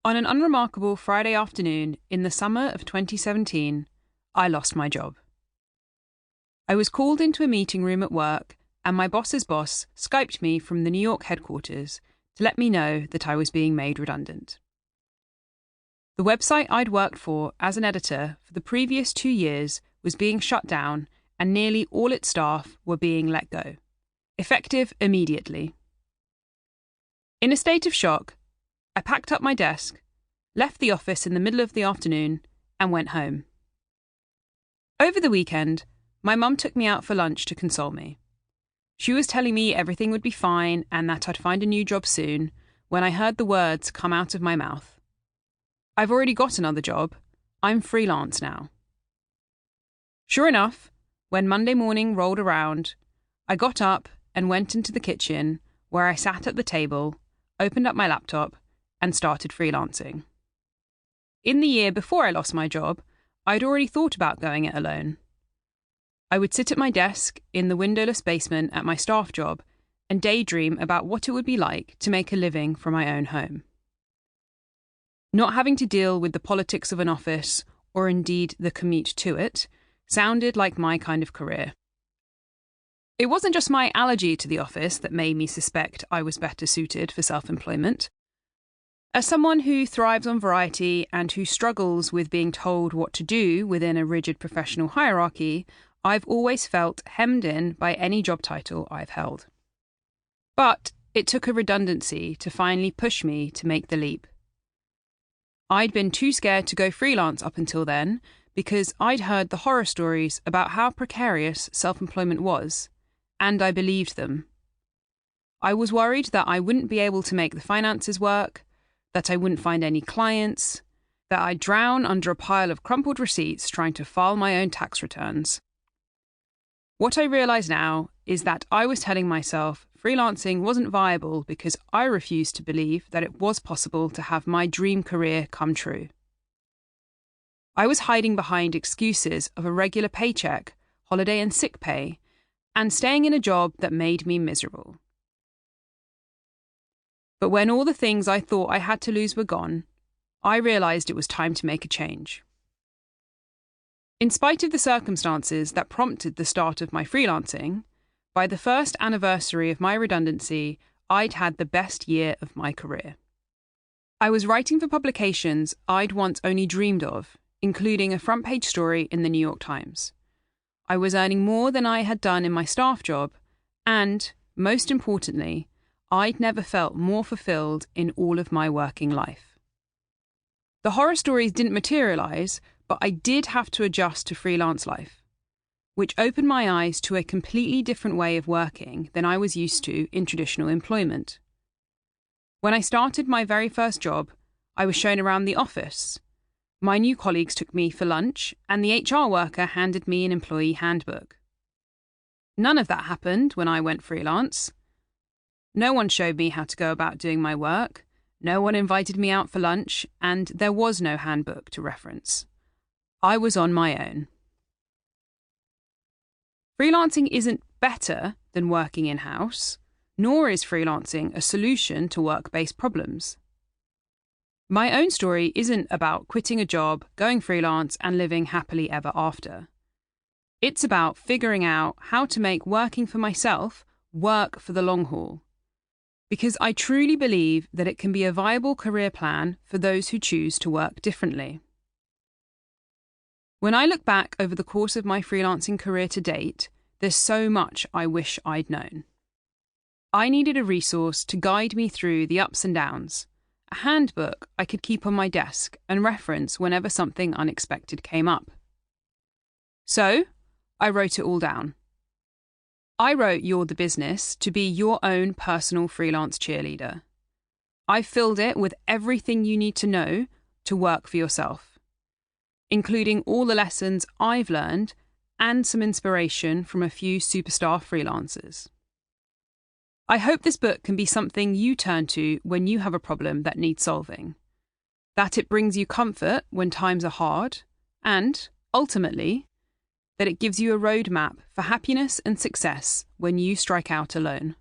On an unremarkable Friday afternoon in the summer of 2017, I lost my job. I was called into a meeting room at work, and my boss's boss Skyped me from the New York headquarters to let me know that I was being made redundant. The website I'd worked for as an editor for the previous 2 years was being shut down, and nearly all its staff were being let go, effective immediately. In a state of shock, I packed up my desk, left the office in the middle of the afternoon, and went home. Over the weekend, my mum took me out for lunch to console me. She was telling me everything would be fine and that I'd find a new job soon when I heard the words come out of my mouth. I've already got another job. I'm freelance now. Sure enough, when Monday morning rolled around, I got up and went into the kitchen where I sat at the table, opened up my laptop, and started freelancing. In the year before I lost my job, I'd already thought about going it alone. I would sit at my desk in the windowless basement at my staff job and daydream about what it would be like to make a living from my own home. Not having to deal with the politics of an office, or indeed the commute to it, sounded like my kind of career. It wasn't just my allergy to the office that made me suspect I was better suited for self-employment. As someone who thrives on variety and who struggles with being told what to do within a rigid professional hierarchy, I've always felt hemmed in by any job title I've held. But it took a redundancy to finally push me to make the leap. I'd been too scared to go freelance up until then because I'd heard the horror stories about how precarious self-employment was, and I believed them. I was worried that I wouldn't be able to make the finances work, that I wouldn't find any clients, that I'd drown under a pile of crumpled receipts trying to file my own tax returns. What I realise now is that I was telling myself freelancing wasn't viable because I refused to believe that it was possible to have my dream career come true. I was hiding behind excuses of a regular paycheck, holiday and sick pay, and staying in a job that made me miserable. But when all the things I thought I had to lose were gone, I realised it was time to make a change. In spite of the circumstances that prompted the start of my freelancing, by the first anniversary of my redundancy, I'd had the best year of my career. I was writing for publications I'd once only dreamed of, including a front-page story in the New York Times. I was earning more than I had done in my staff job, and, most importantly, I'd never felt more fulfilled in all of my working life. The horror stories didn't materialise, but I did have to adjust to freelance life, which opened my eyes to a completely different way of working than I was used to in traditional employment. When I started my very first job, I was shown around the office. My new colleagues took me for lunch, and the HR worker handed me an employee handbook. None of that happened when I went freelance. No one showed me how to go about doing my work, no one invited me out for lunch, and there was no handbook to reference. I was on my own. Freelancing isn't better than working in-house, nor is freelancing a solution to work-based problems. My own story isn't about quitting a job, going freelance, and living happily ever after. It's about figuring out how to make working for myself work for the long haul, because I truly believe that it can be a viable career plan for those who choose to work differently. When I look back over the course of my freelancing career to date, there's so much I wish I'd known. I needed a resource to guide me through the ups and downs, a handbook I could keep on my desk and reference whenever something unexpected came up. So, I wrote it all down. I wrote You're the Business to be your own personal freelance cheerleader. I filled it with everything you need to know to work for yourself, including all the lessons I've learned and some inspiration from a few superstar freelancers. I hope this book can be something you turn to when you have a problem that needs solving, that it brings you comfort when times are hard, and, ultimately, that it gives you a roadmap for happiness and success when you strike out alone.